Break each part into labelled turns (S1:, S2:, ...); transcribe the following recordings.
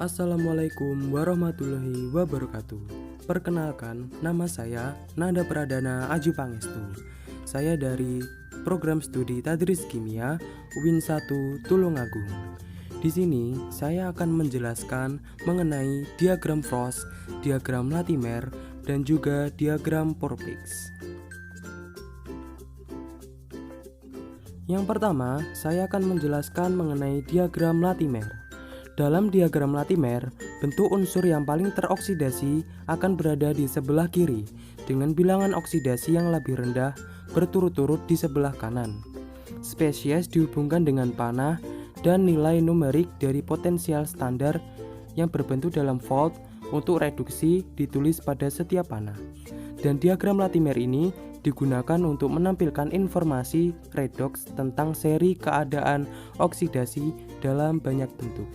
S1: Assalamualaikum warahmatullahi wabarakatuh. Perkenalkan, nama saya Nanda Pradana Aju Pangestu. Saya dari program studi Tadris Kimia UIN 1 Tulungagung. Di sini saya akan menjelaskan mengenai diagram Frost, diagram Latimer, dan juga diagram Porpix. Yang pertama, saya akan menjelaskan mengenai diagram Latimer. Dalam diagram Latimer, bentuk unsur yang paling teroksidasi akan berada di sebelah kiri dengan bilangan oksidasi yang lebih rendah berturut-turut di sebelah kanan. Spesies dihubungkan dengan panah dan nilai numerik dari potensial standar yang berbentuk dalam volt untuk reduksi ditulis pada setiap panah. Dan diagram Latimer ini digunakan untuk menampilkan informasi redoks tentang seri keadaan oksidasi dalam banyak bentuk.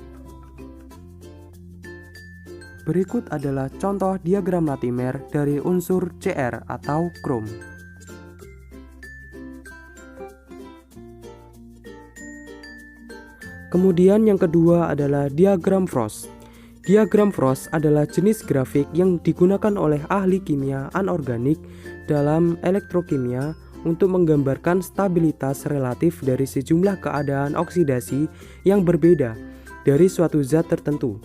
S1: Berikut adalah contoh diagram Latimer dari unsur Cr atau krom. Kemudian yang kedua adalah diagram Frost. Diagram Frost adalah jenis grafik yang digunakan oleh ahli kimia anorganik dalam elektrokimia untuk menggambarkan stabilitas relatif dari sejumlah keadaan oksidasi yang berbeda dari suatu zat tertentu.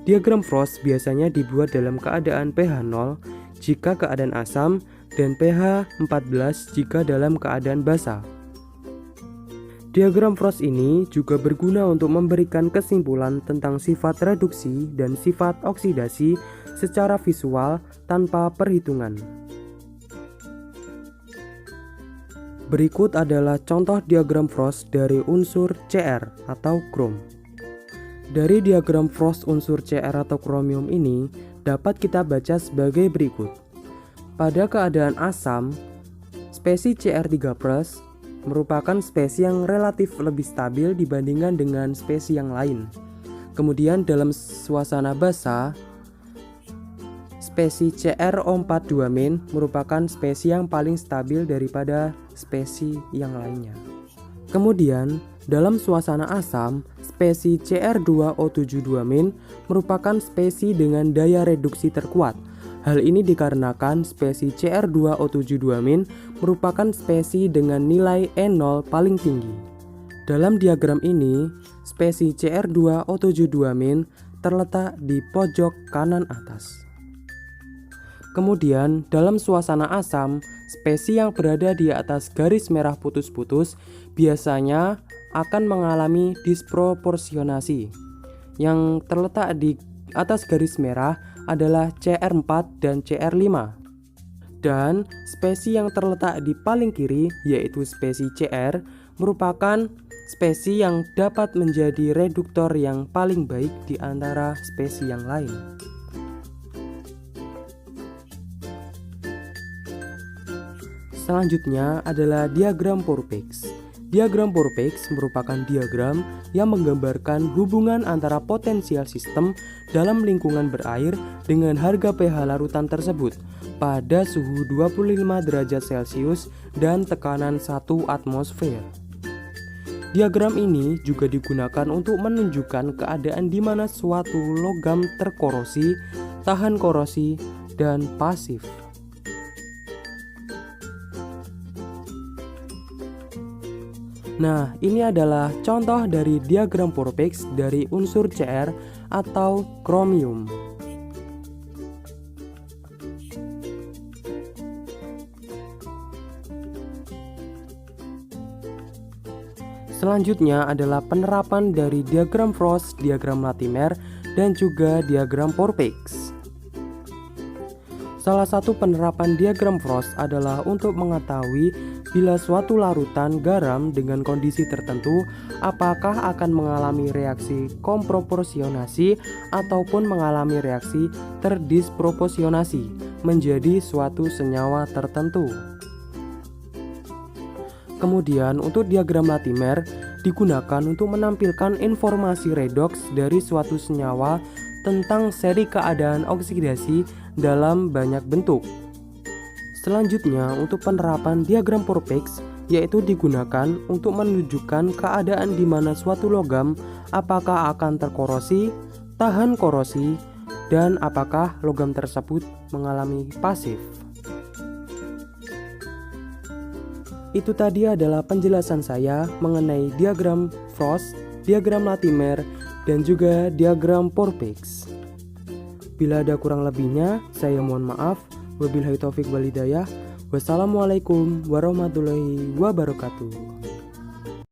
S1: Diagram Frost biasanya dibuat dalam keadaan pH 0 jika keadaan asam dan pH 14 jika dalam keadaan basa. Diagram Frost ini juga berguna untuk memberikan kesimpulan tentang sifat reduksi dan sifat oksidasi secara visual tanpa perhitungan. Berikut adalah contoh diagram Frost dari unsur Cr atau krom. Dari diagram Frost unsur Cr atau kromium ini dapat kita baca sebagai berikut. Pada keadaan asam, spesies Cr3+ merupakan spesies yang relatif lebih stabil dibandingkan dengan spesies yang lain. Kemudian dalam suasana basa, spesies CrO42- merupakan spesies yang paling stabil daripada spesies yang lainnya. Kemudian dalam suasana asam, spesies Cr2O72- merupakan spesies dengan daya reduksi terkuat. Hal ini dikarenakan spesies Cr2O72- merupakan spesies dengan nilai E0 paling tinggi. Dalam diagram ini, spesies Cr2O72- terletak di pojok kanan atas. Kemudian, dalam suasana asam, spesies yang berada di atas garis merah putus-putus biasanya akan mengalami disproporsionasi. Yang terletak di atas garis merah adalah Cr4 dan Cr5. Dan spesies yang terletak di paling kiri yaitu spesies Cr merupakan spesies yang dapat menjadi reduktor yang paling baik di antara spesies yang lain. Selanjutnya adalah diagram Porpix. Diagram Porpix merupakan diagram yang menggambarkan hubungan antara potensial sistem dalam lingkungan berair dengan harga pH larutan tersebut pada suhu 25 derajat Celcius dan tekanan 1 atmosfer. Diagram ini juga digunakan untuk menunjukkan keadaan di mana suatu logam terkorosi, tahan korosi, dan pasif. Nah, ini adalah contoh dari diagram Porpix dari unsur Cr atau kromium. Selanjutnya adalah penerapan dari diagram Frost, diagram Latimer, dan juga diagram Porpix. Salah satu penerapan diagram Frost adalah untuk mengetahui bila suatu larutan garam dengan kondisi tertentu apakah akan mengalami reaksi komproporsionasi ataupun mengalami reaksi terdisproporsionasi menjadi suatu senyawa tertentu. Kemudian untuk diagram Latimer digunakan untuk menampilkan informasi redoks dari suatu senyawa tentang seri keadaan oksidasi dalam banyak bentuk. Selanjutnya untuk penerapan diagram Porpix yaitu digunakan untuk menunjukkan keadaan di mana suatu logam apakah akan terkorosi, tahan korosi, dan apakah logam tersebut mengalami pasif. Itu tadi adalah penjelasan saya mengenai diagram Frost, diagram Latimer, dan juga diagram Forbics. Bila ada kurang lebihnya, saya mohon maaf. Wabillahi taufik wal hidayah. Wassalamualaikum warahmatullahi wabarakatuh.